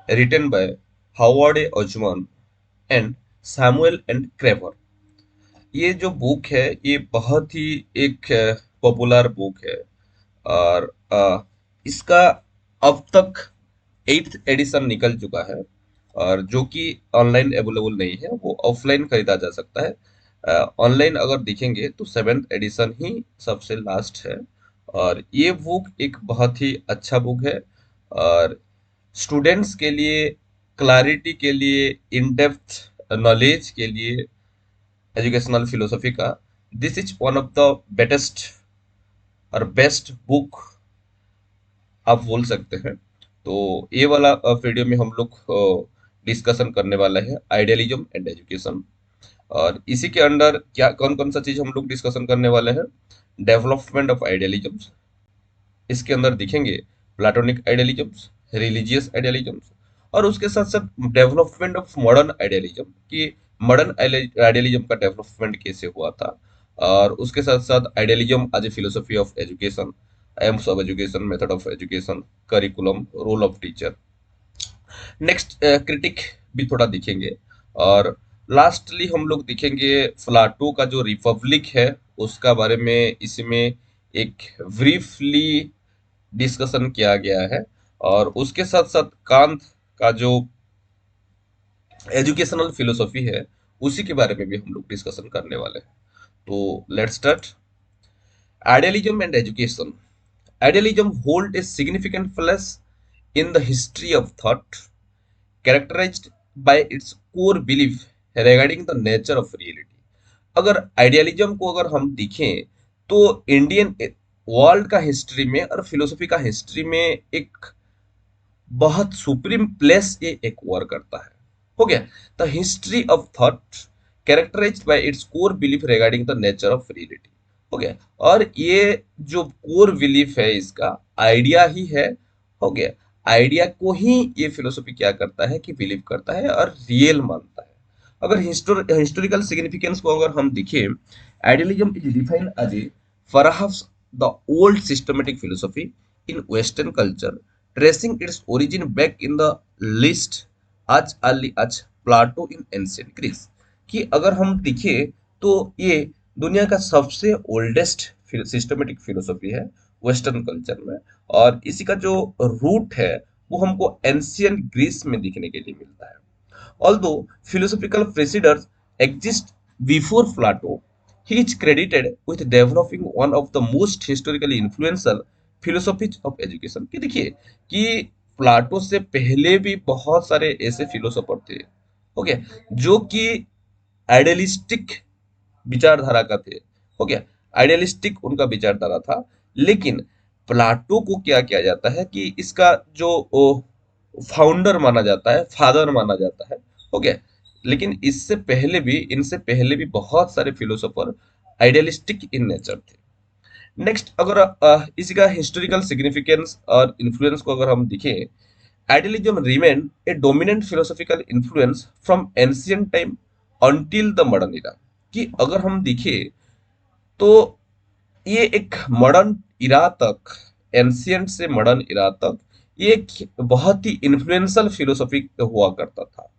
written by Howard A. Osman and Samuel and Craver. ये जो book है ये बहुत ही एक पॉपुलर बुक है। और इसका अब तक 8th एडिशन निकल चुका है, और जो कि ऑनलाइन अवेलेबल नहीं है, वो ऑफलाइन खरीदा जा सकता है। ऑनलाइन अगर देखेंगे तो 7th एडिशन ही सबसे लास्ट है। और ये बुक एक बहुत ही अच्छा बुक है, और स्टूडेंट्स के लिए, क्लैरिटी के लिए, इन डेप्थ नॉलेज के लिए, एजुकेशनल फिलोसफी का this is one of the बेटेस्ट और बेस्ट बुक आप बोल सकते हैं। तो ये वाला वीडियो में हम लोग डिस्कशन करने वाला है आइडियलिज्म एंड एजुकेशन। और इसी के अंडर क्या कौन कौन सा चीज हम लोग डिस्कशन करने वाले हैं? डेवलपमेंट ऑफ आइडियलिज्म, इसके अंदर दिखेंगे प्लाटोनिक आइडियलिजम्स, रिलीजियस आइडियलिजम्स, और उसके साथ साथ डेवलपमेंट ऑफ मॉडर्न आइडियलिज्म कि मॉडर्न आइडियलिज्म का डेवलपमेंट कैसे हुआ था। और उसके साथ साथ idealism as a philosophy of education, aims of education, method of education, curriculum, role of teacher. Next critique भी थोड़ा दिखेंगे। और लास्टली हम लोग दिखेंगे प्लाटो का जो रिपब्लिक है उसका बारे में इसमें एक ब्रीफली डिस्कशन किया गया है। और उसके साथ साथ कांत का जो एजुकेशनल फिलोसॉफी है उसी के बारे में भी हम लोग डिस्कशन करने वाले हैं। तो let's start. Idealism and education. Idealism hold a significant place in the history of thought, characterized by its core belief regarding the nature of reality। अगर आइडियलिज्म को अगर हम देखें तो इंडियन वर्ल्ड का हिस्ट्री में और फिलोसफी का हिस्ट्री में एक बहुत सुप्रीम प्लेस ये एक वर्क करता है। हो गया। The history of thought characterised by its core belief regarding the nature of reality. हो गया। और ये जो कोर बिलीफ है इसका आइडिया ही है। हो गया। आइडिया को ही ये फिलोसफी क्या करता है कि बिलीव करता है और रियल मानता है। अगर हिस्टोरिकल सिग्निफिकेंस को अगर हम देखें, idealism is defined as a perhaps the old systematic philosophy in Western culture, tracing its origin back in the list as early as Plato in ancient Greece। कि अगर हम देखें तो ये दुनिया का सबसे ओल्डेस्ट सिस्टमेटिक फिलोसफी है वेस्टर्न कल्चर में। और इसी का जो रूट है वो हमको एंशियंट ग्रीस में दिखने के लिए मिलता है। Although philosophical precedents exist before Plato, he is credited with developing one of the most historically influential philosophies of education। कि देखिए कि प्लाटो से पहले भी बहुत सारे ऐसे फिलोसोफर थे, हो गया, जो कि आइडियलिस्टिक विचारधारा का थे। हो गया। आइडियलिस्टिक उनका विचारधारा था। लेकिन प्लाटो को क्या किया जाता है कि इसका जो फाउंडर माना जाता है, फादर माना जाता है। हो गया। लेकिन इससे पहले भी, इनसे पहले भी बहुत सारे फिलोसोफर आइडियलिस्टिक इन नेचर थे। नेक्स्ट अगर इसी का हिस्टोरिकल सिग्निफिकेंस और इन्फ्लुएंस को अगर हम देखें, idealism remain A dominant philosophical influence from ancient time until the modern era. कि अगर हम देखें तो ये एक मॉडर्न इरा तक, एंशियंट से मॉडर्न इरा तक ये एक बहुत ही इन्फ्लुएंशियल फिलोसफी हुआ करता था।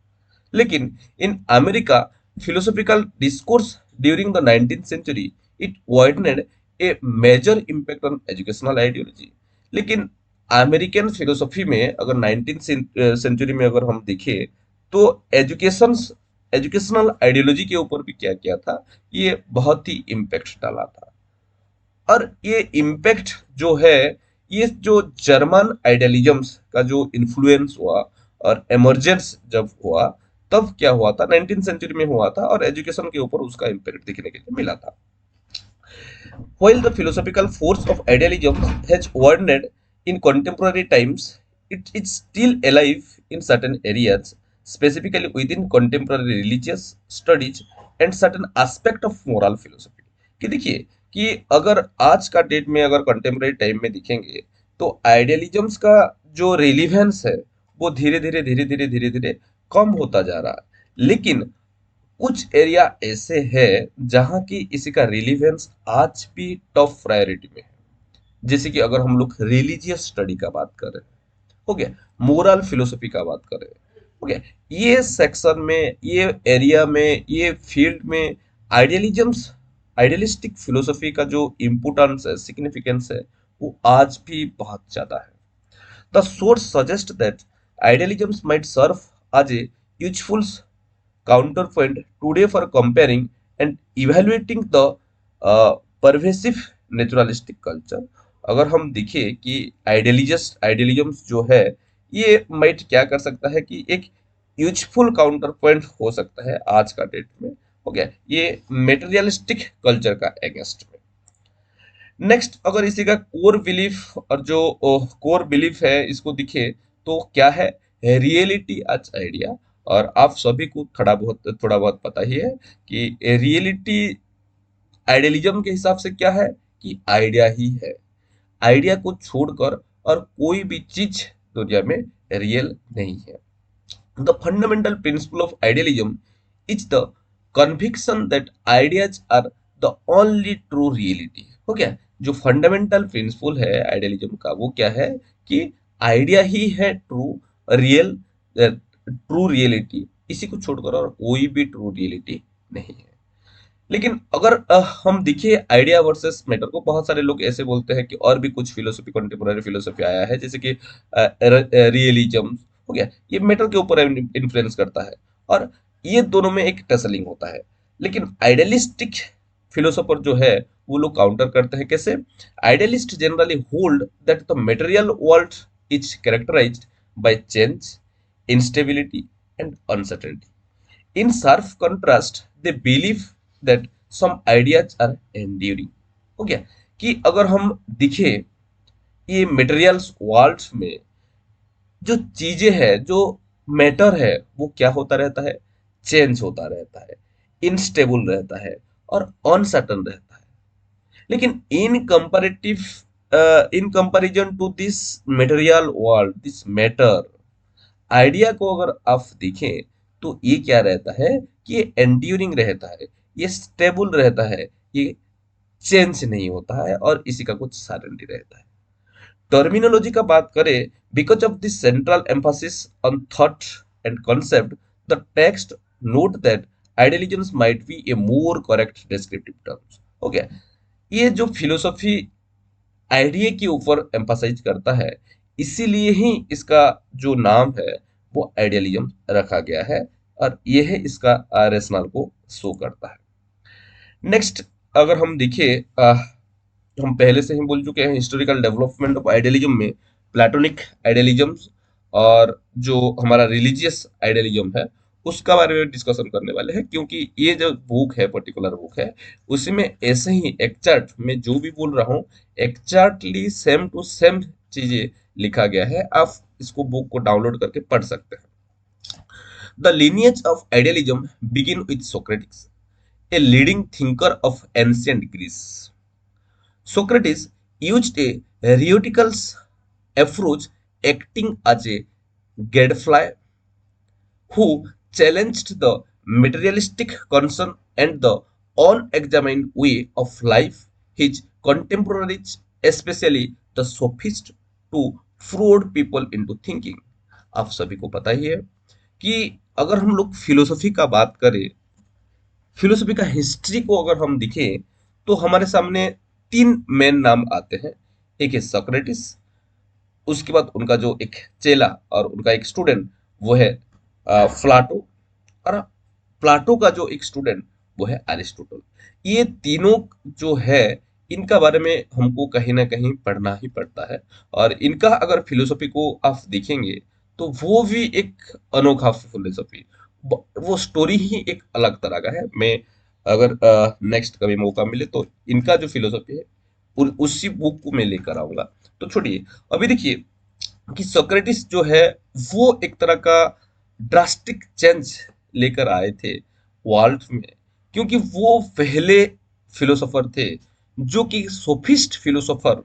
लेकिन in America philosophical discourse during the 19th century it widened a major impact on educational ideology। लेकिन अमेरिकन फिलोसफी में अगर 19th सेंचुरी में अगर हम देखें तो एजुकेशन एजुकेशनल आइडियोलॉजी के ऊपर भी क्या किया था, ये बहुत ही इम्पैक्ट डाला था। और ये इम्पैक्ट जो है, ये जो जर्मन आइडियलिज्म्स का जो इन्फ्लुएंस हुआ और एमर्जेंस जब हुआ, तब क्या हुआ था, 19th सेंचुरी में हुआ था, और एजुकेशन के ऊपर उसका इम्पैक्ट दिखने के लिए मिला था। While the philosophical force of idealism has waned in contemporary times, it is still alive in certain areas, specifically within contemporary religious studies and certain aspect of moral philosophy। कि देखिए कि अगर आज का डेट में अगर कंटेम्प्रेरी टाइम में दिखेंगे तो आइडियलिज्म्स का जो रिलीवेंस है वो धीरे धीरे कम होता जा रहा है। लेकिन कुछ एरिया ऐसे है जहां की इसी का रिलीवेंस आज भी टॉप प्रायोरिटी में है। जैसे कि अगर हम लोग रिलीजियस स्टडी का बात करें, हो गया। मोरल फिलोसफी का बात करें, हो गया, ये सेक्शन में, ये एरिया में, ये फील्ड में आइडियलिज्म्स, आइडियलिस्टिक फिलोसफी का जो इम्पोर्टेंस है, सिग्निफिकेंस है, वो आज भी बहुत ज्यादा है। The source suggest that idealisms might serve as a useful counterpoint today for comparing and evaluating the pervasive naturalistic culture। अगर हम देखें कि आइडियलिज्म जो है, ये माइट क्या कर सकता है कि एक यूजफुल काउंटर पॉइंट हो सकता है आज का डेट में, हो गया, ये मेटेरियलिस्टिक कल्चर का अगेंस्ट में। नेक्स्ट, अगर इसी का कोर बिलीफ और जो कोर बिलीफ है इसको दिखे तो क्या है, रियलिटी आज आइडिया। और आप सभी को थोड़ा बहुत पता ही है कि रियलिटी आइडियलिज्म के हिसाब से क्या है कि आइडिया ही है। आइडिया को छोड़कर और कोई भी चीज दुनिया में रियल नहीं है। The fundamental principle of idealism is the conviction that ideas are the only true reality. हो गया, जो फंडामेंटल प्रिंसिपल है आइडियलिज्म का वो क्या है कि आइडिया ही है ट्रू रियलिटी, इसी को छोड़कर और कोई भी ट्रू रियलिटी नहीं है। लेकिन अगर हम देखिए आइडिया वर्सेस मैटर को, बहुत सारे लोग ऐसे बोलते हैं कि और भी कुछ फिलोसफी, कंटेम्पोररी फिलोसफी आया है, जैसे कि रियलिज्म हो गया, ये मैटर के ऊपर इन्फ्लुएंस करता है और ये दोनों में एक टसलिंग होता है। लेकिन आइडियलिस्टिक फिलोसोफर जो है वो लोग काउंटर करते हैं कैसे। Idealist generally hold that the material world is characterised by change, instability and uncertainty. In sharp contrast, they believe that some ideas are enduring। हो गया कि अगर हम दिखे ये मटेरियल्स वर्ल्ड में जो चीजें हैं, जो मैटर है, वो क्या होता रहता है, चेंज होता रहता है, इनस्टेबल रहता है और अनसर्टन रहता है। लेकिन in comparison to this material world, this matter, idea को अगर आप देखें तो ये क्या रहता है कि ये एंड्यूरिंग रहता है, ये स्टेबल रहता है, ये चेंज नहीं होता है और इसी का कुछ सारंटी रहता है। टर्मिनोलॉजी का बात करें, because of this central emphasis on thought and concept, the text note that idealisms might be a more correct descriptive terms. हो गया, ये जो फिलोसफी आइडिया के ऊपर एम्फासाइज करता है, इसीलिए ही इसका जो नाम है वो आइडियलिज्म रखा गया है और ये है इसका रेशनल को शो करता है। नेक्स्ट, अगर हम देखें, हम पहले से ही बोल चुके हैं हिस्टोरिकल डेवलपमेंट ऑफ आइडियलिज्म में प्लेटोनिक आइडियलिज्म और जो हमारा रिलीजियस आइडियलिज्म है उसका बारे में डिस्कशन करने वाले हैं, क्योंकि ये जो बुक है, पर्टिकुलर बुक है, उसी में ऐसे ही एक्चैक्ट मैं जो भी बोल रहा हूँ एक्जैक्टली सेम टू सेम चीजें लिखा गया है। आप इसको बुक को डाउनलोड करके पढ़ सकते हैं। The lineage of idealism begin with Socrates, a leading thinker of ancient Greece. Socrates used a rhetorical approach, acting as a gadfly who challenged the materialistic concern and the unexamined way of life. His contemporaries, especially the sophists, to fraud people into thinking। आप सभी को पता ही है कि अगर हम लोग philosophy का बात करें, फिलोसफी का हिस्ट्री को अगर हम दिखें तो हमारे सामने तीन मेन नाम आते हैं। एक है सोक्रेटिस, उसके बाद उनका जो एक चेला और उनका एक स्टूडेंट वो है प्लाटो, और प्लाटो का जो एक स्टूडेंट वो है अरिस्टोटल। ये तीनों जो है इनका बारे में हमको कहीं ना कहीं पढ़ना ही पड़ता है और इनका अगर फिलोसफी को आप देखेंगे तो वो भी एक अनोखा फिलोसफी, वो स्टोरी ही एक अलग तरह का है। मैं अगर नेक्स्ट कभी मौका मिले तो इनका जो फिलोसफी है उसी बुक को मैं लेकर आऊंगा। तो छोड़िए, अभी देखिए कि सोक्रेटिस जो है वो एक तरह का ड्रास्टिक चेंज लेकर आए थे वर्ल्ड में, क्योंकि वो पहले फिलोसोफर थे जो कि सोफिस्ट फिलोसोफर,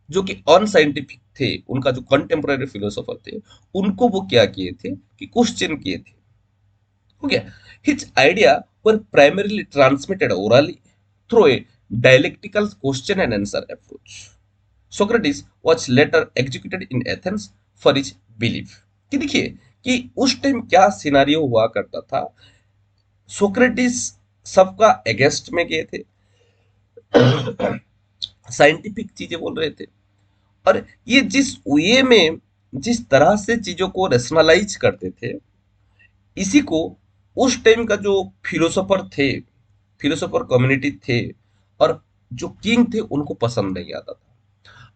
जो कि अनसाइंटिफिक थे। उनका जो कंटेम्पररी फिलोसोफर थे उनको वो क्या किए थे कि क्वेश्चन किए थे। हो गया, his idea were primarily transmitted orally through a dialectical question and answer approach. Socrates was later executed in Athens for is belief. कि देखिए कि उस टाइम क्या सिनारियो हुआ करता था। सोक्रेटिस सबका अगेंस्ट में गए थे, साइंटिफिक चीजें बोल रहे थे, और ये जिस वे में, जिस तरह से चीजों को रेशनलाइज करते थे, इसी को उस टाइम का जो फिलोसोफर थे, फिलोसोफर कम्युनिटी थे, और जो किंग थे, उनको पसंद नहीं आता था।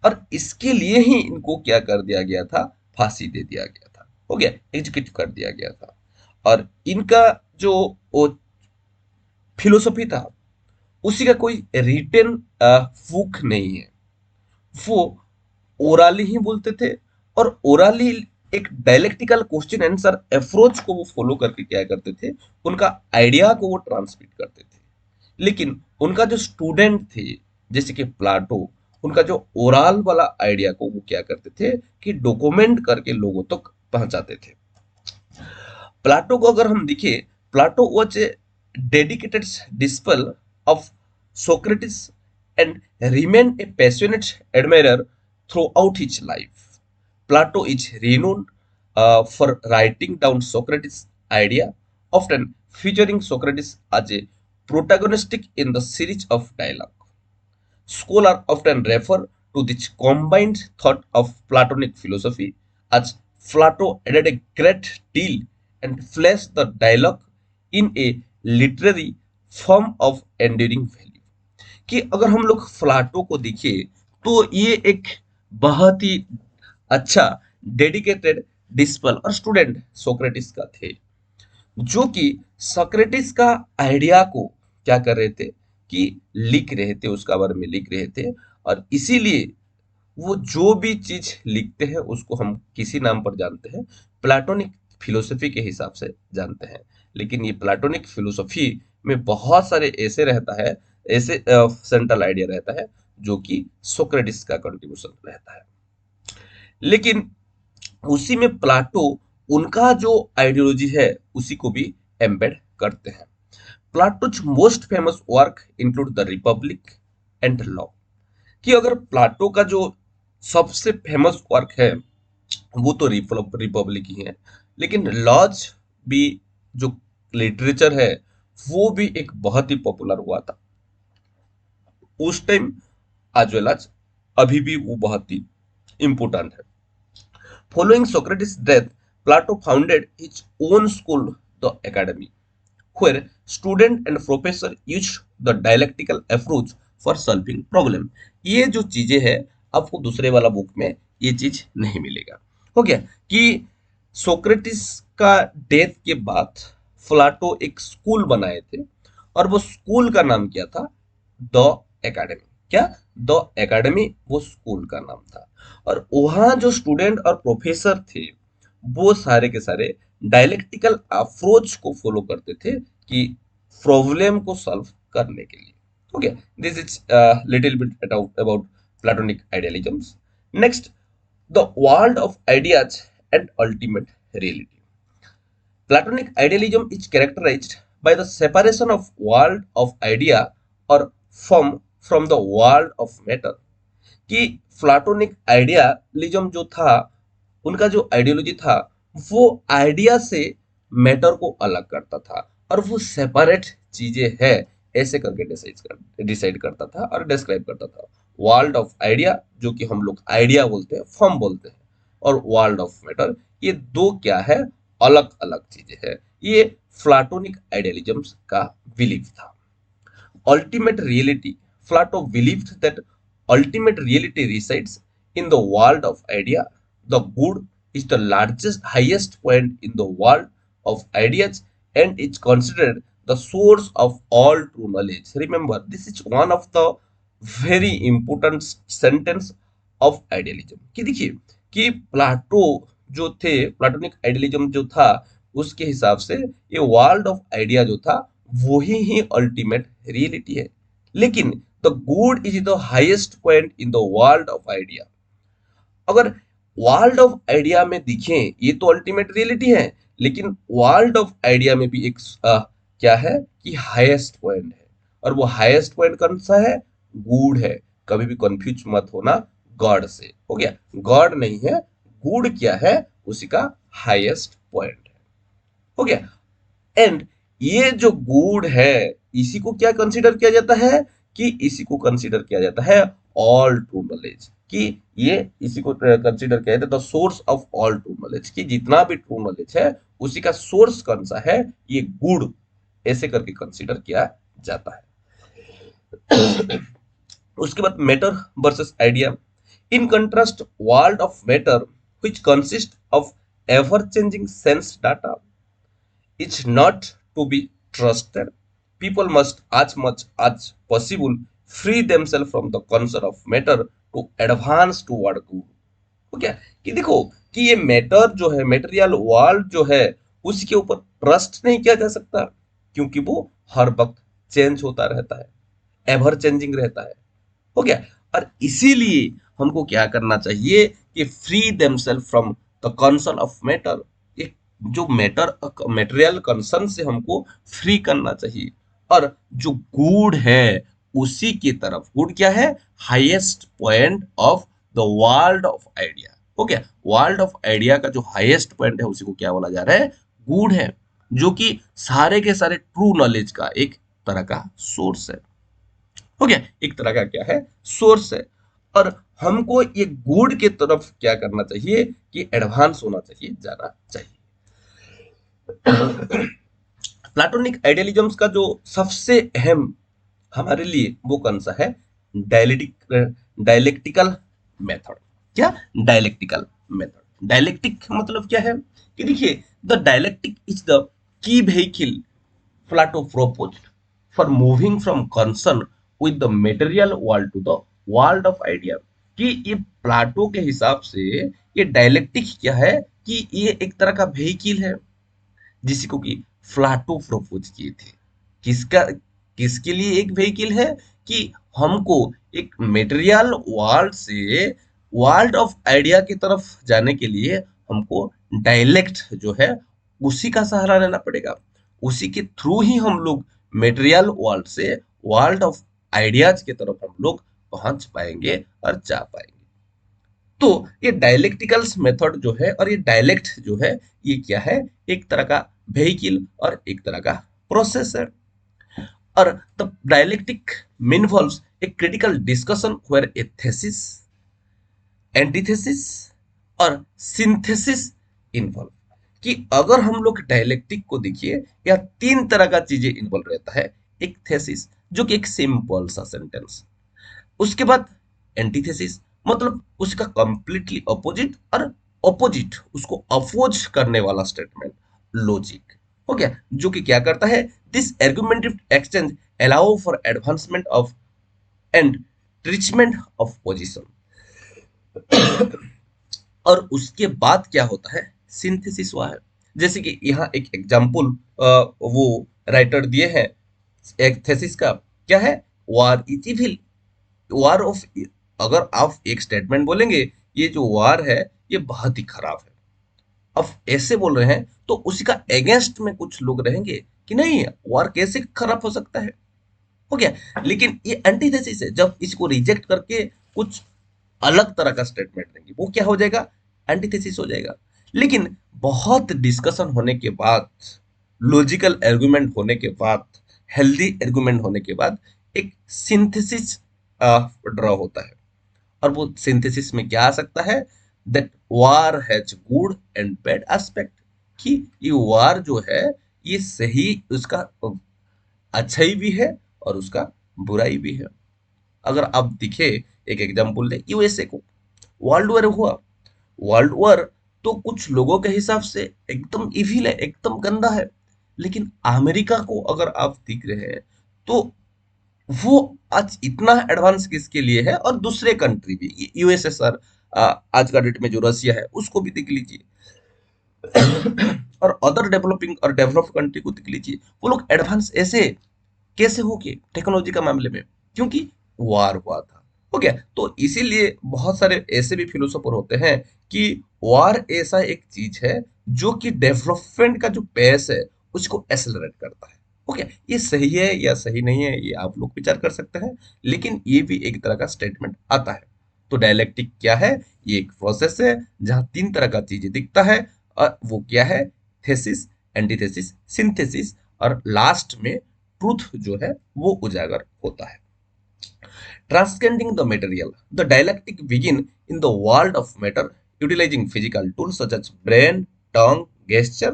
और इसके लिए ही इनको क्या कर दिया गया था, फांसी दे दिया गया था, हो गया, एग्जीक्यूट कर दिया गया था। और इनका जो वो फिलोसफी था, उसी का कोई रिटन बुक नहीं है। वो ओरली ही बोलते थे, और ओरली एक डायलेक्टिकल क्वेश्चन आंसर अप्रोच को वो फॉलो करके क्या करते थे, उनका आइडिया को वो ट्रांसमिट करते थे। लेकिन उनका जो स्टूडेंट थे, जैसे कि प्लाटो, उनका जो ओरल वाला आइडिया को वो क्या करते थे कि डॉक्यूमेंट करके लोगों तक पहुंचाते थे। प्लाटो को अगर हम देखें, Plato was a dedicated disciple of Socrates and remain A passionate admirer through out his life. Plato is renowned for writing down Socrates' idea, often featuring Socrates as a protagonistic in the series of dialogue. Scholars often refer to this combined thought of Platonic philosophy as Plato added a great deal and fleshed the dialogue in a literary form of enduring value. कि अगर हम लोग Plato को देखें, तो ये एक बहुत ही अच्छा डेडिकेटेड डिसिपल और स्टूडेंट सोक्रेटिस का थे, जो कि सोक्रेटिस का आइडिया को क्या कर रहे थे कि लिख रहे थे, उसका बारे में लिख रहे थे। और इसीलिए वो जो भी चीज लिखते हैं उसको हम किसी नाम पर जानते हैं, प्लाटोनिक फिलोसफी के हिसाब से जानते हैं। लेकिन ये प्लाटोनिक फिलोसफी में बहुत सारे ऐसे रहता है, ऐसे सेंट्रल आइडिया रहता है जो कि सोक्रेटिस का कंट्रीब्यूशन रहता है। लेकिन उसी में प्लाटो उनका जो आइडियोलॉजी है उसी को भी एम्बेड करते हैं। Plato's most famous work include the Republic and law. कि अगर प्लाटो का जो सबसे फेमस वर्क है वो तो रिपब्लिक ही है, लेकिन लॉज भी जो लिटरेचर है वो भी एक बहुत ही पॉपुलर हुआ था उस टाइम, एज वेल एज अभी भी वो बहुत ही इंपोर्टेंट है। Following Socrates' death, Plato founded his own school, the Academy, where student and professor used the dialectical approach for solving problem। ये जो चीजें हैं, आपको दूसरे वाला बुक में ये चीज नहीं मिलेगा। हो गया कि सोक्रेटिस का डेथ के बाद प्लाटो एक स्कूल बनाए थे, और वो स्कूल का नाम क्या था, द एकेडमी। क्या, द एकेडमी वो स्कूल का नाम था। और वहां जो स्टूडेंट और प्रोफेसर थे, वो सारे के सारे डायलेक्टिकल अप्रोच को फॉलो करते थे कि प्रॉब्लम को सॉल्व करने के लिए। Okay, this is little bit about Platonic idealisms. Next, the world of ideas and ultimate reality. Platonic idealism is characterized by the separation of world of idea or form from the world of matter। कि platonic idealism जो था, उनका जो ideology था, वो idea से matter को अलग करता था, और वो सेपरेट चीजें है ऐसे करके डिसाइड करता था और डिस्क्राइब करता था। वर्ल्ड ऑफ आइडिया, जो कि हम लोग आइडिया बोलते हैं, फॉर्म बोलते हैं, और वर्ल्ड ऑफ मैटर, ये दो क्या है, अलग अलग चीजें हैं। ये प्लाटोनिक आइडियलिज्म का बिलीफ था। Ultimate reality, Plato believed that ultimate reality resides in the world of idea. The good is the largest, highest point in the world of ideas and is considered the source of all true knowledge। Remember, this is one of the very important sentence of idealism। कि देखिए कि Plato जो थे, platonic idealism जो था, उसके हिसाब से ये वर्ल्ड ऑफ आइडिया जो था वही ही अल्टीमेट रियलिटी है। लेकिन the good is the highest point in the world of idea. अगर वर्ल्ड ऑफ आइडिया में दिखें, ये तो अल्टीमेट रियलिटी है, लेकिन वर्ल्ड ऑफ आइडिया में भी एक क्या है कि हाईएस्ट पॉइंट है, और वो हाईएस्ट पॉइंट कौन सा है, गुड है। कभी भी कंफ्यूज मत होना गॉड से। हो गया, गॉड नहीं है, गुड क्या है, उसी का हाईएस्ट पॉइंट है। हो गया। एंड ये जो गुड है, इसी को क्या कंसीडर किया जाता है, कि इसी को कंसीडर किया जाता है ऑल ट्रू नॉलेज, कि ये इसी को कंसीडर किया जाता है the source of all true knowledge, कि जितना भी ट्रू नॉलेज है उसी का सोर्स कौन सा है, ये गुड, ऐसे करके कंसीडर किया जाता है। उसके बाद matter versus idea. In contrast world of matter which consist of ever changing sense data is not to be trusted. People must, as much as possible, free themselves from the concern of matter to advance toward good. हो गया, कि देखो कि ये matter जो है, material world जो है, उसके ऊपर ट्रस्ट नहीं किया जा सकता, क्योंकि वो हर वक्त चेंज होता रहता है, एवर चेंजिंग रहता है। हो गया। और इसीलिए हमको क्या करना चाहिए, कि free themselves from the concern of matter, जो मटेरियल कंसर्न से हमको फ्री करना चाहिए, और जो गुड है उसी की तरफ, गुड क्या है, highest point of the world of idea. हो गया, वर्ल्ड ऑफ आइडिया का जो हाईएस्ट पॉइंट है उसी को क्या बोला जा रहा है, गुड है, जो कि सारे के सारे ट्रू नॉलेज का एक तरह का सोर्स है। हो गया, एक तरह का क्या है, सोर्स है। और हमको ये गुड की तरफ क्या करना चाहिए, कि एडवांस होना चाहिए, जाना चाहिए। प्लाटोनिक आइडियलिज्म का जो सबसे अहम हमारे लिए वो कौन सा है, डायलेक्टिकल मेथड। क्या, डायलेक्टिकल मेथड। डायलेक्टिक मतलब क्या है, कि देखिए the dialectic is the key vehicle Plato proposed for moving from concern with the material world to the world of idea, कि ये प्लाटो के हिसाब से ये डायलेक्टिक क्या है, कि ये एक तरह का व्हीकल है, जिसको कि प्लाटो प्रपोज किए थे। किसका, किसके लिए एक व्हीकल है, कि हमको एक मेटेरियल वर्ल्ड से वर्ल्ड ऑफ आइडिया की तरफ जाने के लिए हमको डायलेक्ट जो है उसी का सहारा लेना पड़ेगा, उसी के थ्रू ही हम लोग मेटेरियल वर्ल्ड से वर्ल्ड ऑफ आइडियाज की तरफ हम लोग पहुंच पाएंगे और जा पाएंगे। तो ये डायलेक्टिकल्स मेथड जो है, और ये डायलेक्ट जो है, ये क्या है, एक तरह का व्हीकल और एक तरह का प्रोसेस है। और the dialectic involves a critical discussion where a thesis, antithesis और सिंथेसिस इन्वॉल्व, कि अगर हम लोग डायलेक्टिक को देखिए, या तीन तरह का चीजें इन्वॉल्व रहता है। एक थेसिस जो कि एक सिंपल सा सेंटेंस, उसके बाद एंटीथेसिस मतलब उसका कंप्लीटली अपोजिट, और अपोजिट उसको अपोज करने वाला स्टेटमेंट, लॉजिक। हो गया, जो कि क्या करता है, this argumentative exchange allow for advancement of and treatment of position. और उसके बाद क्या होता है, सिंथेसिस हुआ है। जैसे कि यहाँ एक एग्जाम्पल वो राइटर दिए हैं एक थेसिस का, क्या है, वार इज इविल, वार ऑफ, अगर आप एक स्टेटमेंट बोलेंगे ये जो वार है ये बहुत ही खराब है, अब ऐसे बोल रहे हैं, तो उसी का अगेंस्ट में कुछ लोग रहेंगे कि नहीं, वार कैसे खराब हो सकता है। हो गया, लेकिन ये एंटीथेसिस है, जब इसको रिजेक्ट करके कुछ अलग तरह का स्टेटमेंट देंगे, वो क्या हो जाएगा, एंटीथेसिस हो जाएगा। लेकिन बहुत डिस्कशन होने के बाद, लॉजिकल आर्गुमेंट होने के बाद, हेल्दी आर्गुमेंट होने के बाद एक सिंथेसिस ड्रॉ होता है। और वो सिंथेसिस में क्या आ सकता है, that war has good and bad aspect, कि ये वार जो है ये सही, उसका अच्छाई भी है और उसका बुराई भी है। अगर आप दिखे, एक एग्जांपल ले यूएसए को, वर्ल्ड वॉर हुआ, वर्ल्ड वॉर तो कुछ लोगों के हिसाब से एकदम इविल है, एकदम गंदा है। लेकिन अमेरिका को अगर आप देख रहे हैं, तो वो आज इतना एडवांस किसके लिए है, और दूसरे कंट्री भी, यूएसएसआर, आज का डेट में जो रसिया है उसको भी देख लीजिए, और अदर डेवलपिंग और डेवलप्ड कंट्री को देख लीजिए, वो लोग एडवांस ऐसे कैसे हो गए टेक्नोलॉजी का मामले में, क्योंकि वार हुआ था। हो गया, तो इसीलिए बहुत सारे ऐसे भी फिलोसोफर होते हैं कि वार ऐसा एक चीज है जो कि डेवलपमेंट का जो पेस है उसको एक्सेलरेट करता है। ओके, ये सही है या सही नहीं है, ये आप लोग विचार कर सकते हैं, लेकिन ये भी एक तरह का स्टेटमेंट आता है। तो डायलेक्टिक क्या है? ये एक प्रोसेस है जहां तीन तरह का चीजें दिखता है, और वो क्या है? थेसिस, एंटीथेसिस, सिंथेसिस, और लास्ट में ट्रूथ जो है वो उजागर होता है। Transcending the material, the dialectic begin in the world of matter, utilizing physical tools such as brain, tongue, gesture,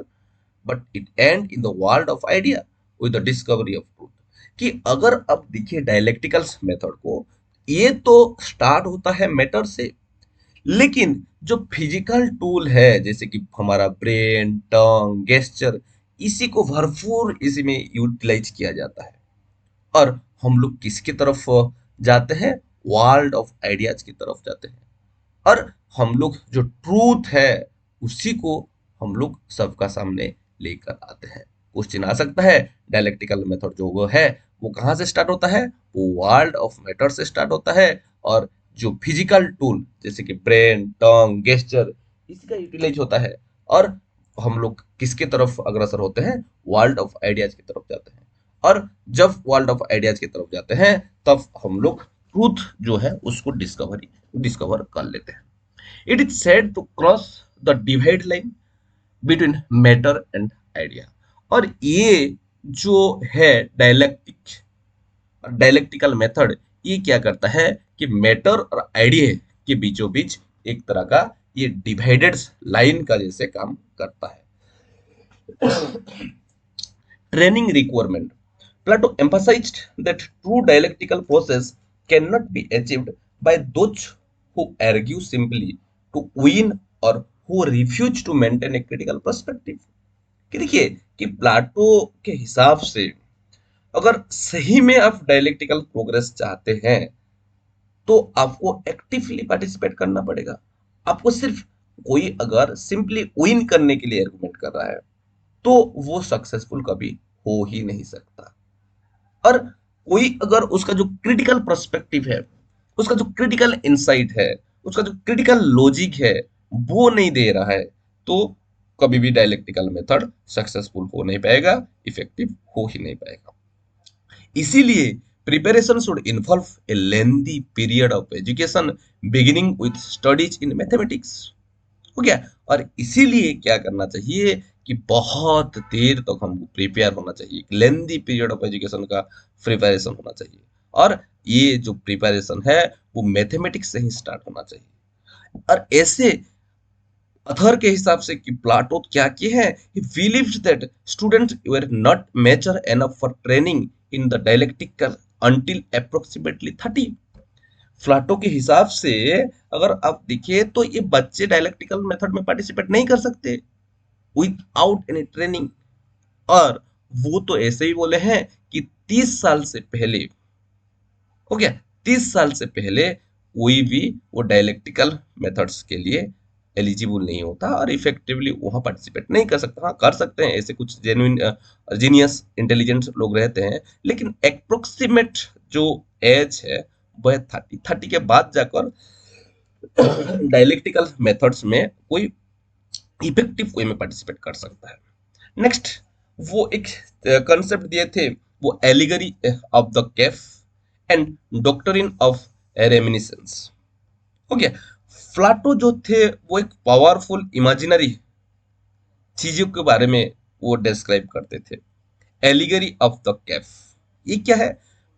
but it end in the world of idea with the discovery of truth. कि अगर अब देखिए dialectical method को, ये तो start होता है matter से, लेकिन जो फिजिकल टूल है जैसे कि हमारा ब्रेन, टंग, गेस्चर, इसी को भरपूर इसी में यूटिलाइज किया जाता है। और हम लोग किसकी तरफ जाते हैं? वर्ल्ड ऑफ आइडियाज की तरफ जाते हैं, और हम लोग जो ट्रूथ है उसी को हम लोग सबका सामने लेकर आते हैं। क्वेश्चन आ सकता है डायलेक्टिकल मेथड जो वो है वो कहाँ से स्टार्ट होता है? वो वर्ल्ड ऑफ मैटर से स्टार्ट होता है, और जो फिजिकल टूल जैसे कि ब्रेन, टंग, गेस्चर, इसका यूटिलाइज होता है, और हम लोग किसके तरफ अग्रसर होते हैं? वर्ल्ड ऑफ आइडियाज की तरफ जाते हैं। और जब वर्ल्ड ऑफ आइडियाज की तरफ जाते हैं तब हम लोग ट्रूथ जो है उसको डिस्कवर कर लेते हैं। It is said to cross the divide line between matter and idea. और ये जो है डायलेक्टिकल मेथड, ये क्या करता है कि मैटर और आइडिया के बीचों बीच एक तरह का ये डिवाइडेड लाइन का जैसे काम करता है। Training requirement. Plato emphasized that true dialectical process cannot be achieved by those who argue simply to win or who refuse to maintain a critical perspective. कि देखिए कि प्लाटो के हिसाब से अगर सही में आप डायलेक्टिकल प्रोग्रेस चाहते हैं तो आपको एक्टिवली पार्टिसिपेट करना पड़ेगा। आपको सिर्फ कोई अगर सिंपली विन करने के लिए आर्गुमेंट कर रहा है तो वो सक्सेसफुल कभी हो ही नहीं सकता। और कोई अगर उसका जो क्रिटिकल पर्सपेक्टिव है, उसका जो क्रिटिकल इंसाइट है, उसका जो क्रिटिकल लॉजिक है वो नहीं दे रहा है, तो कभी भी डायलेक्टिकल मेथड सक्सेसफुल हो नहीं पाएगा, इफेक्टिव हो ही नहीं पाएगा। इसीलिए preparation should involve A lengthy period of education beginning with studies in mathematics. हो गया। और इसीलिए क्या करना चाहिए कि बहुत देर तक हमको प्रिपेयर होना चाहिए, लेंदी पीरियड ऑफ एजुकेशन का प्रिपरेशन होना चाहिए, और ये जो प्रिपरेशन है वो मैथमेटिक्स से ही स्टार्ट होना चाहिए। और ऐसे अथर के हिसाब से कि प्लाटो क्या किए हैं, he believes that students were not mature enough for training in the dialectical until approximately 30। Plato के हिसाब से अगर आप देखिए तो ये बच्चे डायलेक्टिकल मेथड में पार्टिसिपेट नहीं कर सकते विदाउट एनी ट्रेनिंग। और वो तो ऐसे ही बोले हैं कि 30 साल से पहले, हो गया, 30 साल से पहले कोई भी वो डायलेक्टिकल मेथड्स के लिए एलिजिबल नहीं होता और इफेक्टिवली वहां पार्टिसिपेट नहीं कर सकता। हाँ, कर सकते हैं, ऐसे कुछ जेन्युइन जीनियस इंटेलिजेंट लोग रहते हैं, लेकिन अप्रोक्सीमेट जो एज है वह 30 के बाद जाकर डायलेक्टिकल मेथड्स में कोई इफेक्टिव वे में पार्टिसिपेट कर सकता है। नेक्स्ट वो एक कंसेप्ट दिए थे, वो allegory of the Kaif and doctrine of reminiscence. हो गया। प्लाटो जो थे वो एक पावरफुल इमेजिनरी चीजों के बारे में वो डिस्क्राइब करते थे। एलिगरी ऑफ द कैफ, ये क्या है?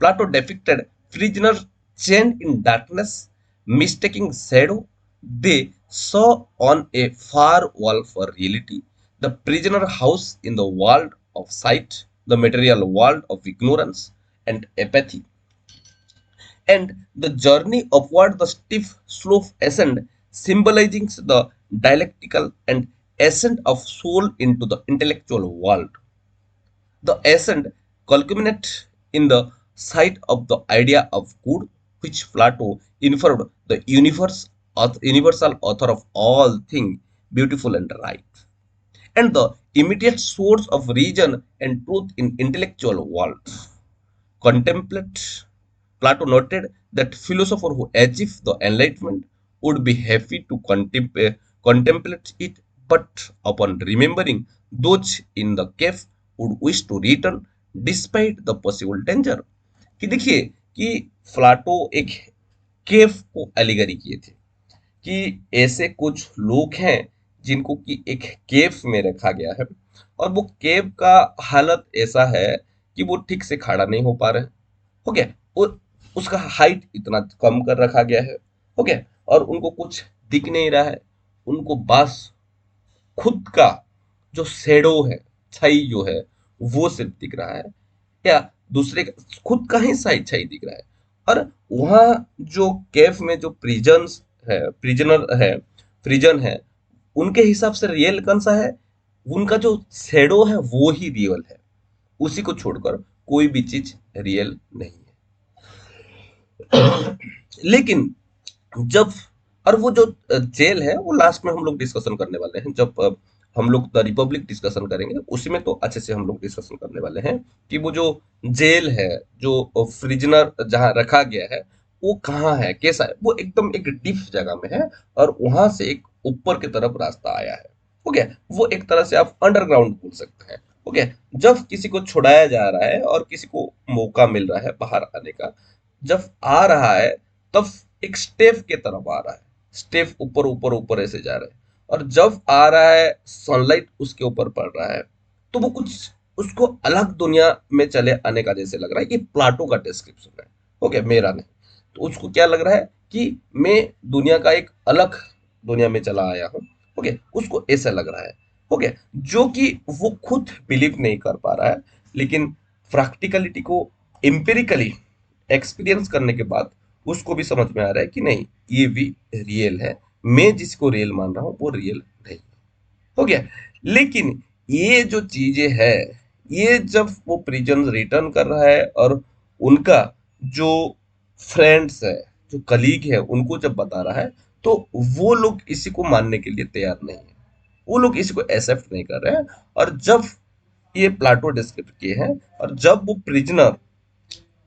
Plato depicted prisoner chained in darkness mistaking shadow they saw on a far wall for reality, the prisoner house in the world of sight, the material world of ignorance and apathy, and the journey upward the steep slope ascent symbolizing the dialectical and ascent of soul into the intellectual world. The ascent culminates in the sight of the idea of good, which Plato inferred the universal author of all things beautiful and right, and the immediate source of reason and truth in intellectual world. Contemplate. Plato noted that philosophers who achieve the enlightenment would be happy to contemplate it, but upon remembering those in the cave would wish to return despite the possible danger। कि देखिए कि Plato एक केव को allegory किए थे कि ऐसे कुछ लोग हैं जिनको कि एक केव में रखा गया है, और वो केव का हालत ऐसा है कि वो ठीक से खड़ा नहीं हो पा रहे। हो गया। और उसका हाइट इतना कम कर रखा गया है। हो गया। और उनको कुछ दिख नहीं रहा है। उनको बस खुद का जो शेडो है, छाई जो है, वो सिर्फ दिख रहा है, या दूसरे का खुद का ही छाई छाई दिख रहा है। और वहाँ जो कैफ में जो प्रिजन्स है, प्रिजनर है, प्रिजन है, उनके हिसाब से रियल कौन सा है? उनका जो शेडो है वो ही रियल है। उसी को छोड़कर कोई भी चीज रियल नहीं है। लेकिन जब, और वो जो जेल है वो लास्ट में हम लोग डिस्कशन करने वाले हैं, जब हम लोग द रिपब्लिक डिस्कशन करेंगे उसी में तो अच्छे से हम लोग डिस्कशन करने वाले हैं कि वो जो जेल है, जो प्रिजनर जहाँ रखा गया है, वो कहाँ है, कैसा है। वो एकदम एक डीप जगह में है, और वहां से एक ऊपर की तरफ रास्ता आया है। हो गया। वो एक तरह से आप अंडरग्राउंड बोल सकते हैं। हो गया। जब किसी को छुड़ाया जा रहा है और किसी को मौका मिल रहा है बाहर आने का, जब आ रहा है, तब एक स्टेप के तरफ आ रहा है। स्टेप ऊपर ऊपर ऊपर ऐसे जा रहा है, और जब आ रहा है सनलाइट उसके ऊपर पड़ रहा है, तो वो कुछ उसको अलग दुनिया में चले आने का जैसे लग रहा है। ये प्लाटो का डिस्क्रिप्शन है। ओके, मेरा नहीं। तो उसको क्या लग रहा है कि मैं दुनिया का एक अलग दुनिया में चला आया हूँ। ओके, उसको ऐसा लग रहा है। ओके, जो कि वो खुद बिलीव नहीं कर पा रहा है, लेकिन प्रैक्टिकलिटी को एम्पिरिकली एक्सपीरियंस करने के बाद उसको भी समझ में आ रहा है कि नहीं, ये भी रियल है। मैं जिसको रियल मान रहा हूँ वो रियल नहीं। हो गया। लेकिन ये जो चीजें है, ये जब वो प्रिजन रिटर्न कर रहा है और उनका जो फ्रेंड्स है, जो कलीग है, उनको जब बता रहा है, तो वो लोग इसी को मानने के लिए तैयार नहीं है। वो लोग इसी को एक्सेप्ट नहीं कर रहे हैं। और जब ये प्लाटो डिस्क्रिप्ट किए हैं, और जब वो प्रिजनर,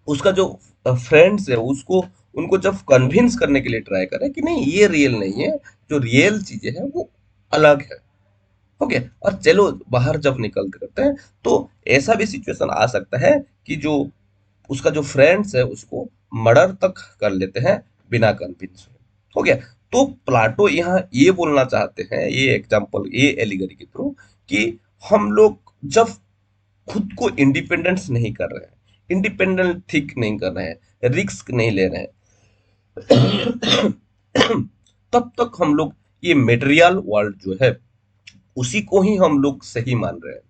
उसका जो फ्रेंड्स है, उसको उनको जब कन्विंस करने के लिए ट्राई करे कि नहीं ये रियल नहीं है, जो रियल चीजें हैं वो अलग है। ओके, और चलो बाहर जब निकलते करते हैं, तो ऐसा भी सिचुएशन आ सकता है कि जो उसका जो फ्रेंड्स है उसको मर्डर तक कर लेते हैं बिना कन्विंस हुए। हो गया। तो प्लाटो यहाँ ये बोलना चाहते हैं, ये एग्जाम्पल, ये एलिगरी के थ्रू, कि हम लोग जब खुद को इंडिपेंडेंस नहीं कर रहे हैं, इंडिपेंडेंट थिंक नहीं कर रहे हैं, रिस्क नहीं ले रहे हैं, तब तक हम लोग ये मेटेरियल वर्ल्ड जो है उसी को ही हम लोग सही मान रहे हैं।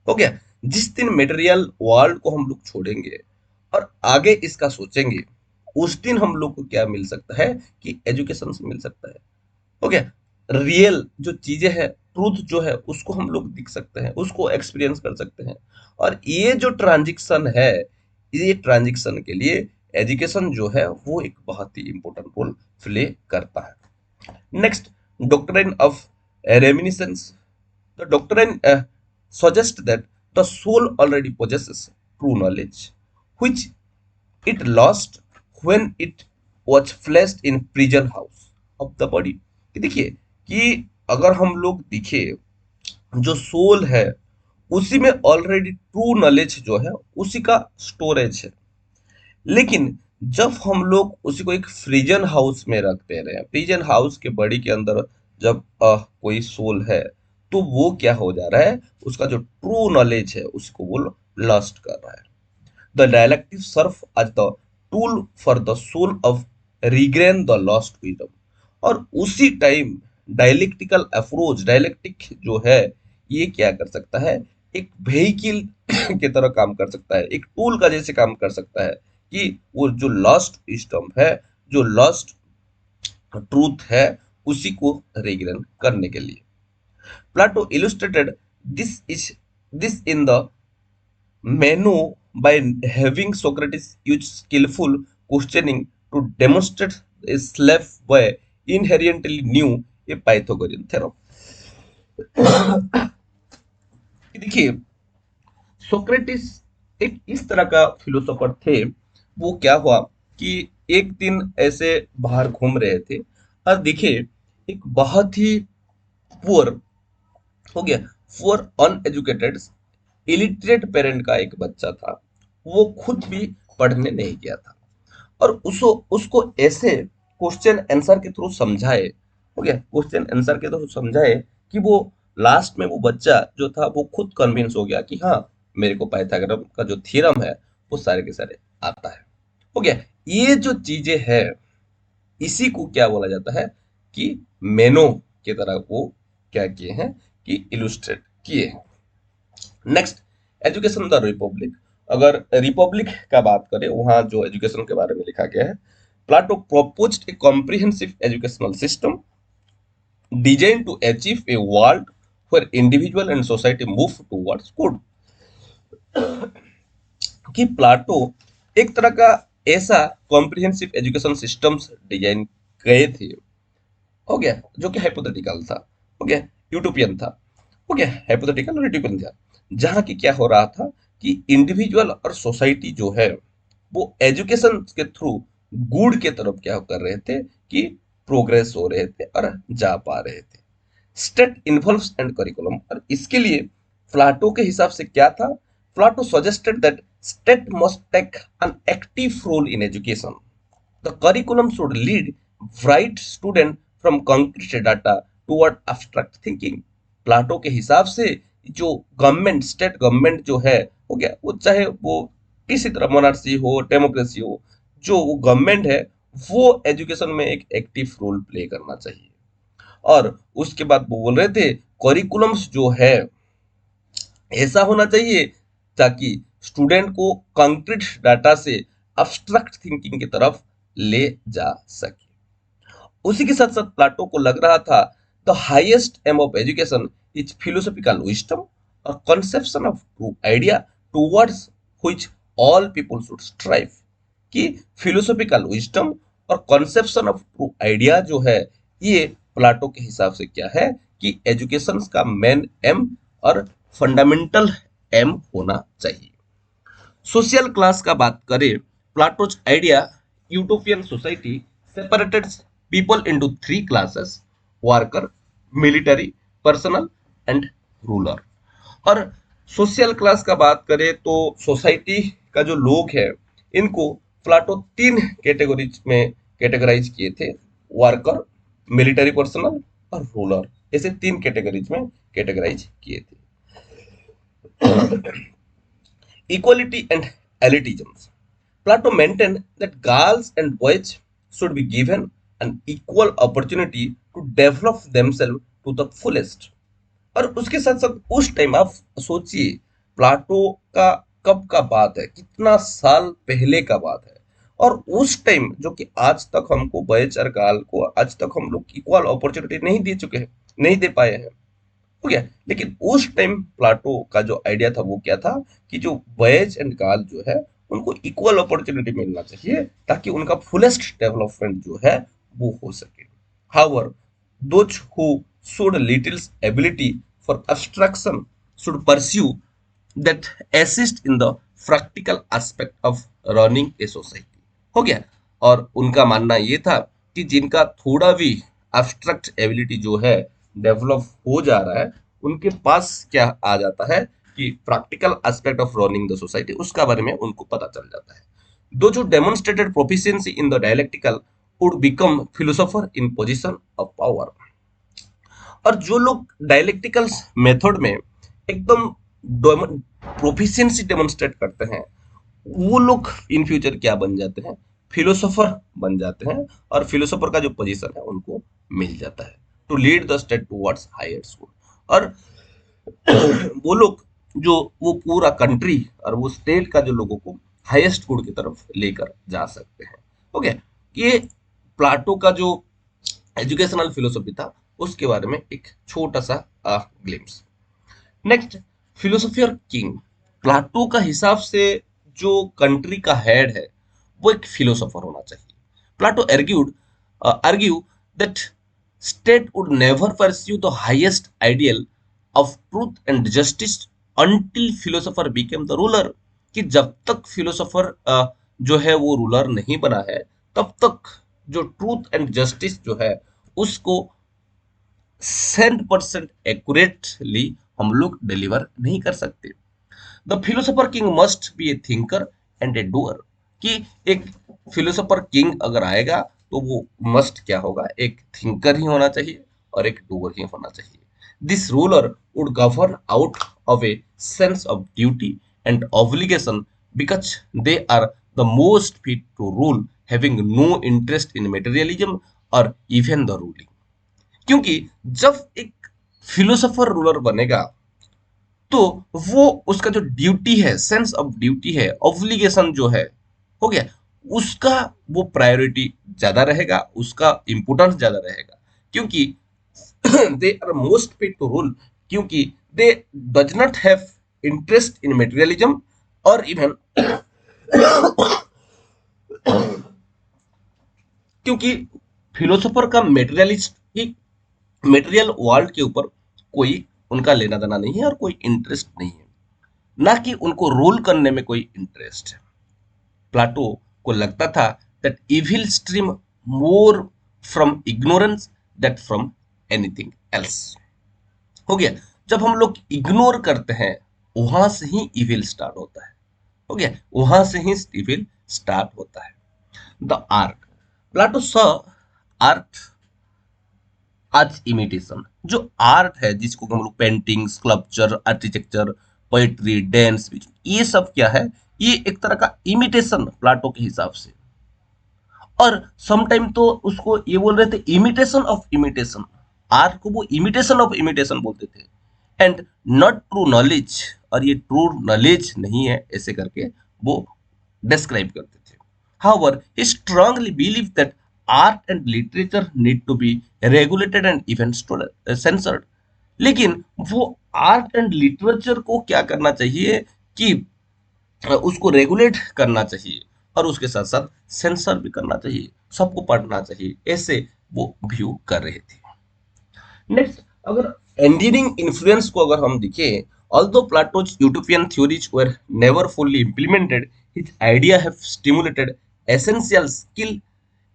हो गया। जिस दिन मेटेरियल वर्ल्ड को हम लोग छोड़ेंगे और आगे इसका सोचेंगे, उस दिन हम लोग को क्या मिल सकता है कि एजुकेशन से मिल सकता है। हो गया। रियल जो चीजें हैं, ट्रूथ जो है, उसको हम लोग दिख सकते हैं, उसको एक्सपीरियंस कर सकते हैं। और ये जो ट्रांजिशन है, ये ट्रांजिशन के लिए एजुकेशन जो है वो एक बहुत ही इंपॉर्टेंट रोल प्ले करता है। Next, doctrine of reminiscence. The doctrine suggests that the soul already possesses true knowledge, which it lost when it was placed in prison house of the body. कि देखिए कि अगर हम लोग दिखे, जो सोल है उसी में ऑलरेडी ट्रू नॉलेज जो है उसी का स्टोरेज है। लेकिन जब हम लोग उसी को एक प्रिजन हाउस में रख दे रहे हैं, प्रिजन हाउस के बॉडी के अंदर जब कोई सोल है, तो वो क्या हो जा रहा है, उसका जो ट्रू नॉलेज है उसको वो लॉस्ट कर रहा है। The dialectic serve as the tool for the soul of regain the lost wisdom. और उसी टाइम डायलेक्टिकल अप्रोच, डायलेक्टिक जो है, ये क्या कर सकता है, एक व्हीकल की तरह काम कर सकता है, एक टूल का जैसे काम कर सकता है, कि वो जो लॉस्ट विजडम है, जो लॉस्ट ट्रूथ है, उसी को रिग्रेन करने के लिए। Plato illustrated this is this in the Meno by having Socrates use skillful questioning to demonstrate a slave boy inherently knew a Pythagorean theorem. देखिए, सोक्रेटिस एक इस तरह का फिलोसोफर थे। वो क्या हुआ कि एक दिन ऐसे बाहर घूम रहे थे, और देखिए एक बहुत ही पुअर, हो गया, पुअर अनएजुकेटेड इलिटरेट पेरेंट का एक बच्चा था। वो खुद भी पढ़ने नहीं गया था, और उसको ऐसे क्वेश्चन आंसर के थ्रू समझाए, हो गया, क्वेश्चन आंसर के थ्रू समझाए कि वो लास्ट में वो बच्चा जो था वो खुद कन्विंस हो गया कि हाँ, मेरे को पाइथागोरस का जो थ्योरम है वो सारे के सारे आता है। हो गया। ये जो चीजें है, इसी को क्या बोला जाता है कि मेनो की तरह वो क्या किए हैं कि इलुस्ट्रेट किए हैं। Next, education the Republic. अगर रिपब्लिक का बात करें, वहां जो एजुकेशन के बारे में लिखा गया है, Plato proposed a comprehensive educational system designed to achieve a world where individual and society move towards good। कि प्लाटो एक तरह का ऐसा कॉम्प्रिहेंसिव एजुकेशन सिस्टम्स डिजाइन गए थे, हो गया, जो कि हाइपोथेटिकल था, हो गया, यूटोपियन था, हो गया, हाइपोथेटिकल और यूटोपियन था, जहां की क्या हो रहा था कि इंडिविजुअल और सोसाइटी जो है वो एजुकेशन के थ्रू गुड के तरफ क्या कर रहे थे कि प्रोग्रेस हो रहे थे और जा पा रहे थे। स्टेट इन्वॉल्व्स एंड करिकुलम, और इसके लिए प्लाटो के हिसाब से क्या था, Plato suggested that state must take an active role in education. The curriculum should lead bright student from concrete data toward abstract thinking। Plato के हिसाब से जो गवर्नमेंट, स्टेट गवर्नमेंट जो है, हो गया, वो चाहे वो किसी तरह मोनार्ची हो, डेमोक्रेसी हो, जो वो गवर्नमेंट है वो एजुकेशन में एक एक्टिव रोल प्ले करना चाहिए। और उसके बाद वो बोल रहे थे करिकुलम्स जो है ऐसा होना चाहिए ताकि स्टूडेंट को कंक्रीट डाटा से अब्स्ट्रैक्ट थिंकिंग की तरफ ले जा सके। उसी के साथ साथ प्लाटो को लग रहा था the highest aim of education is philosophical wisdom, a conception of true idea towards which all people should strive. कि फिलोसॉफिकल विजडम और कंसेप्शन ऑफ ट्रू आइडिया जो है, ये प्लाटो के हिसाब से क्या है कि एजुकेशन का मेन एम और फंडामेंटल एम होना चाहिए। सोशल क्लास का बात करें, Plato's idea utopian society separated people into three classes, worker, military personal and ruler. और सोशल क्लास का बात करें तो सोसाइटी का जो लोग है, इनको प्लाटो तीन कैटेगरीज में कैटेगराइज किए थे, वर्कर, मिलिट्री पर्सनल और रूलर, ऐसे तीन कैटेगरीज में कैटेगराइज किए थे। Equality and elitism. Plato maintained that girls and boys should be given an equal opportunity to develop themselves to the fullest। और उसके साथ साथ उस टाइम आप सोचिए, प्लाटो का कब का बात है, कितना साल पहले का बात है, और उस टाइम जो कि आज तक हमको बॉयज और गर्ल को आज तक हम लोग इक्वल अपॉर्चुनिटी नहीं दे चुके हैं, नहीं दे पाए हैं, हो गया। लेकिन उस टाइम प्लाटो का जो आइडिया था वो क्या था कि जो बॉयज एंड गर्ल जो है उनको इक्वल अपॉर्चुनिटी मिलना चाहिए ताकि उनका फुलेस्ट डेवलपमेंट जो है वो हो सके। However, those who showed little ability for abstraction should pursue that assist in the practical aspect of running a society। हो गया। और उनका मानना ये था कि जिनका थोड़ा भी एब्स्ट्रैक्ट एबिलिटी जो है डेवलप हो जा रहा है, उनके पास क्या आ जाता है कि practical aspect of running the society, उसका बारे में उनको पता चल जाता है। दो जो demonstrated proficiency in the dialectical would become philosopher in position of power. और जो लोग डायलेक्टिकल मेथड में एकदम प्रोफिशिएंसी डेमोन्स्ट्रेट करते हैं, वो लोग इन फ्यूचर क्या बन जाते हैं, फिलोसोफर बन जाते हैं, और फिलोसोफर का जो पोजीशन है उनको मिल जाता है to lead the state towards higher school. और वो लोग जो वो पूरा कंट्री और वो स्टेट का जो लोगों को हाईएस्ट गुड की तरफ लेकर जा सकते हैं। ओके, ये प्लाटो का जो एजुकेशनल फिलोसफी था उसके बारे में एक छोटा सा ग्लिम्स। नेक्स्ट, फिलोसफी और किंग। प्लाटो का हिसाब से जो कंट्री का हेड है वो एक फिलोसोफर होना चाहिए। Plato argue that state would never pursue the highest ideal of truth and justice until philosopher became the ruler. कि जब तक फिलोसोफर जो है वो रूलर नहीं बना है, तब तक जो ट्रूथ एंड जस्टिस जो है उसको 100% एक्यूरेटली हम लोग डिलीवर नहीं कर सकते। The philosopher king must be A thinker and A doer. कि एक फिलोसोफर किंग अगर आएगा तो वो मस्ट क्या होगा, एक थिंकर ही होना चाहिए और एक डूअर ही होना चाहिए. This ruler would govern out of a sense of duty and obligation because they are the most fit to rule, having no interest in materialism और इवन द रूलिंग. क्योंकि जब एक फिलोसोफर रूलर बनेगा तो वो उसका जो ड्यूटी है, सेंस ऑफ ड्यूटी है, ऑब्लिगेशन जो है, हो गया, उसका वो प्रायोरिटी ज्यादा रहेगा, उसका इंपोर्टेंस ज्यादा रहेगा. क्योंकि they are most fit to rule, क्योंकि they does not have interest in materialism और इवन क्योंकि फिलोसोफर का मेटेरियलिस्टिक, मेटेरियल वर्ल्ड के ऊपर कोई उनका लेना देना नहीं है और कोई इंटरेस्ट नहीं है, ना कि उनको रूल करने में कोई इंटरेस्ट है. प्लाटो को लगता था that evil stream more from ignorance that from anything else. हो गया, जब हम लोग इग्नोर करते हैं वहां से ही इविल स्टार्ट होता है. हो गया, वहां से ही इविल स्टार्ट होता है. The art, Plato saw art आज इमिटेशन. जो आर्ट है जिसको हम लोग painting, sculpture, architecture, poetry, dance, ये सब क्या है, ये एक तरह का इमिटेशन प्लाटो के हिसाब से. और समटाइम तो उसको ये बोल रहे थे इमिटेशन ऑफ इमिटेशन, आर्ट को वो इमिटेशन ऑफ इमिटेशन बोलते थे. एंड नॉट ट्रू नॉलेज, और ये ट्रू नॉलेज नहीं है ऐसे करके वो डिस्क्राइब करते थे. However, he strongly believed that art and literature need to be regulated and even censored. लेकिन वो आर्ट एंड लिटरेचर को क्या करना चाहिए कि उसको रेगुलेट करना चाहिए और उसके साथ साथ सेंसर भी करना चाहिए, सबको पढ़ना चाहिए, ऐसे वो व्यू कर रहे थे. नेक्स्ट, अगर एंडियरिंग इन्फ्लुएंस को अगर हम देखें, although Plato's utopian theories were never fully implemented, his idea have stimulated essential skill,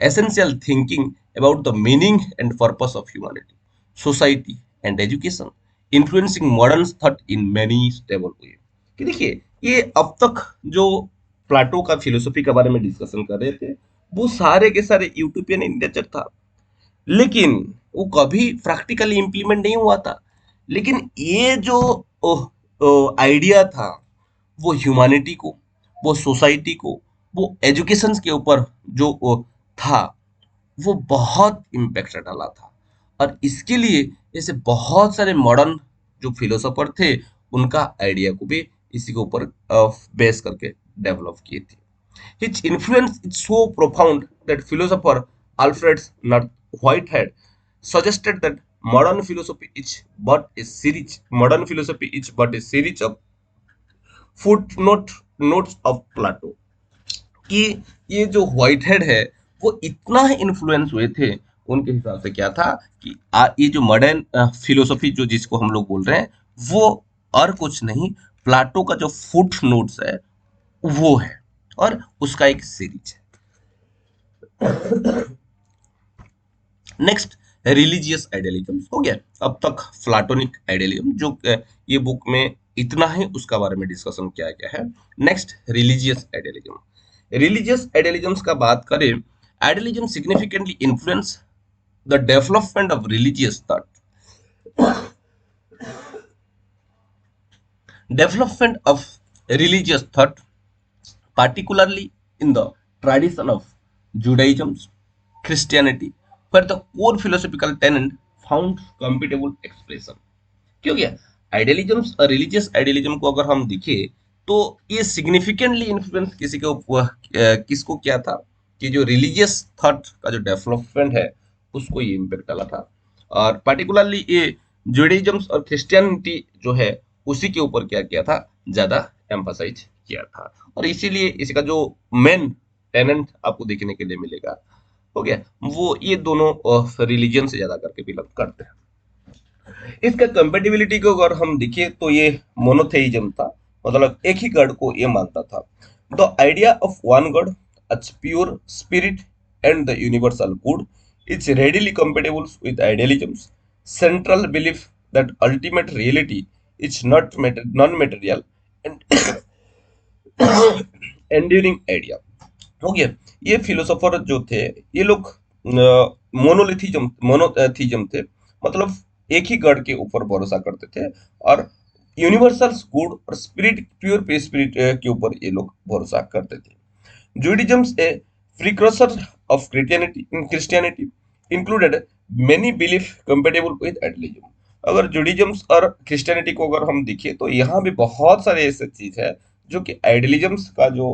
essential thinking about the meaning and purpose of humanity, society and education, influencing modern thought in many stable way. कि देखिए, ये अब तक जो Plato का philosophy के बारे में डिस्कशन कर रहे थे वो सारे के सारे यूटोपियन इन नेचर था, लेकिन वो कभी प्रैक्टिकली इम्प्लीमेंट नहीं हुआ था. लेकिन ये जो आइडिया था वो ह्यूमैनिटी को, वो सोसाइटी को, वो एजुकेशन के ऊपर जो था वो बहुत इम्पैक्ट डाला था. और इसके लिए ऐसे बहुत सारे मॉडर्न जो फिलोसोफर थे उनका आइडिया को भी इसी के ऊपर बेस करके डेवलप किए थे. His influence is so profound that philosopher Alfred Whitehead suggested that modern philosophy is but a series of footnote notes of Plato. कि ये जो व्हाइटहेड है वो इतना इन्फ्लुएंस हुए थे, उनके हिसाब से क्या था कि ये जो मॉडर्न फिलोसफी जो जिसको हम लोग बोल रहे हैं वो और कुछ नहीं, प्लाटो का जो फुट नोट्स है वो है और उसका एक सीरीज है. Next, religious idealism. हो गया, अब तक प्लाटोनिक आइडियलिज्म जो ये बुक में इतना ही उसका बारे में डिस्कशन किया गया है. Next, religious idealism. Religious idealism का बात करें, idealism significantly influence the development of religious thought. Development of religious thought particularly in the tradition of Judaism, Christianity, where the core philosophical tenet found compatible expression. क्यों गया, idealism और religious idealism को अगर हम देखें तो ये सिग्निफिकेंटली इन्फ्लुएंस किसी के ऊपर किसको क्या था कि जो रिलीजियस थॉट का जो डेवलपमेंट है उसको ये इम्पैक्ट डाला था. और पर्टिकुलरली ये जुडाइज्म और क्रिश्चियनिटी जो है उसी के ऊपर क्या किया था, ज्यादा एम्फसाइज किया था. और इसीलिए इसका जो मेन टेनेंट आपको देखने के लिए मिलेगा, हो गया, वो ये दोनों रिलीजन से ज्यादा करके बिलोंग करते हैं. इसका कंपेटिबिलिटी को अगर हम देखें तो ये मोनोथेइज्म था, मतलब एक ही गॉड को ये मानता था. The idea of one God as pure spirit and the universal good is readily compatible with idealism. Central belief that ultimate reality is not non material and enduring idea. हो गया। ये फिलोसोफर जो थे, ये लोग मोनोथीजम थे, मतलब एक ही गॉड के ऊपर भरोसा करते थे, और यूनिवर्सल गुड और स्पिरिट, प्योर स्पिरिट के ऊपर ये लोग भरोसा करते थे। Judaism, a precursor of Christianity, included many belief compatible with atheism. अगर जुडिज्म और क्रिश्चियनिटी को अगर हम देखें तो यहाँ भी बहुत सारे ऐसे चीज है जो कि आइडियलिज्म का जो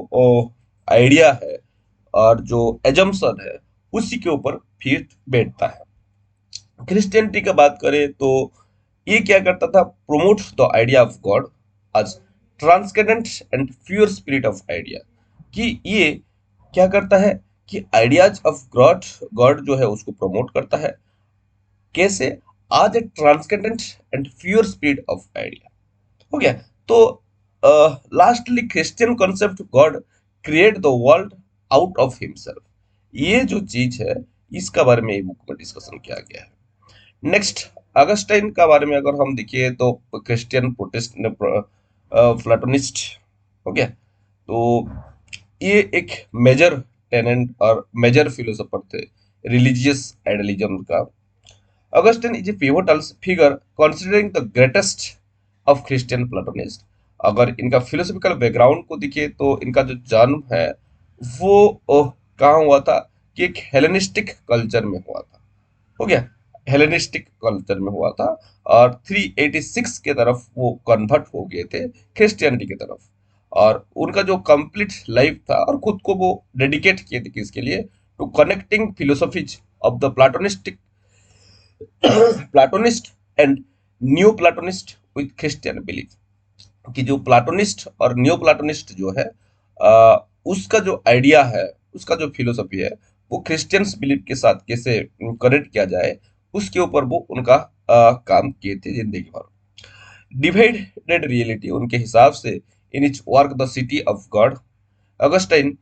आइडिया है और जो एजम्पशन है उसी के ऊपर फिर बैठता है। क्रिश्चियनिटी का बात करें तो ये क्या करता था, promote the idea of God as transcendent and pure spirit of idea, कि ये क्या करता है कि आइडियाज ऑफ गॉड, गॉड जो है उसको प्रमोट करता है। कैसे? As a transcendent and pure spirit of idea. हो गया। तो lastly Christian concept God create the world out of himself, ये जो चीज है इसका बारे में ये बुक में डिस्कशन किया गया है। नेक्स्ट, अगस्टाइन का बारे में अगर हम देखिए तो क्रिश्चियन प्रोटेस्ट प्लाटोनिस्ट। हो गया। तो ये एक मेजर टेनेंट और मेजर फिलोसोफर थे रिलीजियस आइडियलिज्म का। Augustine is a pivotal figure considering the greatest of Christian Platonists। अगर इनका फिलोसॉफिकल बैकग्राउंड को देखिए तो इनका जो जन्म है वो कहाँ हुआ था, कि एक हेलेनिस्टिक कल्चर में हुआ था। हो गया। हेलेनिस्टिक कल्चर में हुआ था, और 386 के तरफ वो कन्वर्ट हो गए थे क्रिश्चियनिटी की तरफ। और उनका जो कंप्लीट लाइफ था और खुद को वो डेडिकेट किए थे किसके लिए, to connecting philosophies of the Platonistic Platonist and new Platonist with Christian belief, कि जो प्लाटोनिस्ट और न्यू प्लाटोनिस्ट जो है उसका जो आइडिया है, उसका जो फिलोसफी है, वो क्रिश्चियंस बिलीफ के साथ कैसे कनेक्ट किया जाए, उसके ऊपर वो उनका काम किए थे जिंदगी भर। डिवाइडेड रियलिटी उनके हिसाब से, in each work the city of God, Augustine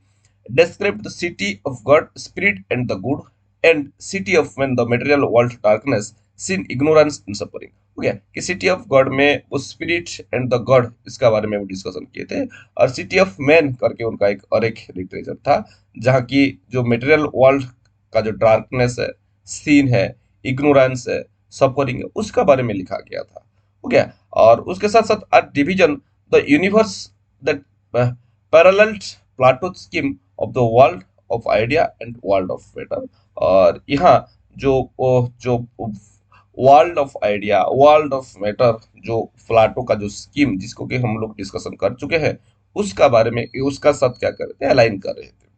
described the city of God, spirit and the good, and city of man the material world darkness, sin, ignorance and suffering। हो गया कि city of God में वो spirit and the God इसका बारे में वो discussion किए थे, और सिटी ऑफ मैन करके उनका एक और एक लिटरेचर था जहाँ की जो मटेरियल वर्ल्ड का जो डार्कनेस है, सीन है, इग्नोरेंस है, सफरिंग है, उसका बारे में लिखा गया था। हो गया। और उसके साथ साथ a division the universe that paralleled Plato scheme of the world of idea and world of matter. और यहाँ जो world of idea, world of matter, जो प्लाटो का जो स्कीम जिसको कि हम लोग डिस्कशन कर चुके हैं, उसका बारे में उसका साथ क्या कर रहे थे, अलाइन कर रहे थे।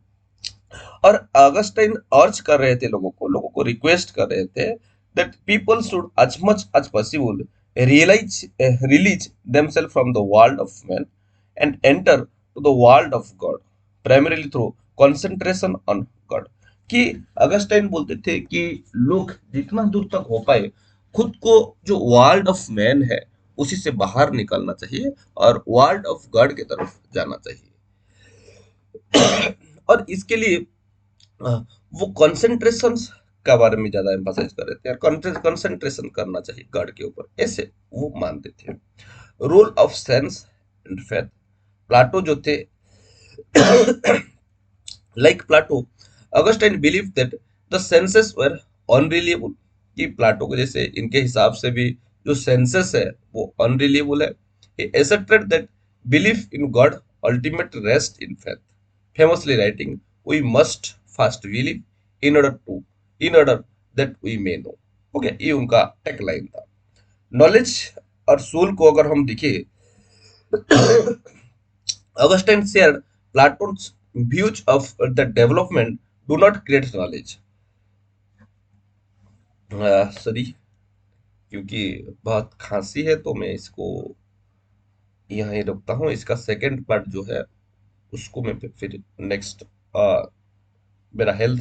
और अगस्टाइन अर्ज कर रहे थे लोगों को रिक्वेस्ट कर रहे थे that people should as much as possible release themselves from the world of man and enter to the world of God primarily through concentration on God। कि अगस्टाइन बोलते थे कि लोग जितना दूर तक हो पाए खुद को जो वर्ल्ड ऑफ मैन है उसी से बाहर निकलना चाहिए और वर्ल्ड ऑफ गॉड की तरफ जाना चाहिए। और इसके लिए वो कंसंट्रेशन का बारे में ज्यादा एम्फासाइज कर रहे थे, और कंसंट्रेशन करना चाहिए गॉड के ऊपर, ऐसे वो मानते थे। Role of sense and faith, Plato जो थे, like Plato, Augustine believe that the senses were unreliable, कि प्लाटो को जैसे इनके हिसाब से भी जो सेंसेस है वो अनरिलिएबल है। he asserted that belief in God ultimate rest in faith, famously writing, we must first believe in order to in order that we may know। हो गया, ये उनका टेक लाइन था। नॉलेज और सोल को अगर हम देखें, Augustine shared Plato's views of the development do not create knowledge। Sorry, क्योंकि बहुत खांसी है तो मैं इसको यहाँ ही रखता हूँ। इसका सेकंड पार्ट जो है उसको मैं फिर नेक्स्ट, मेरा हेल्थ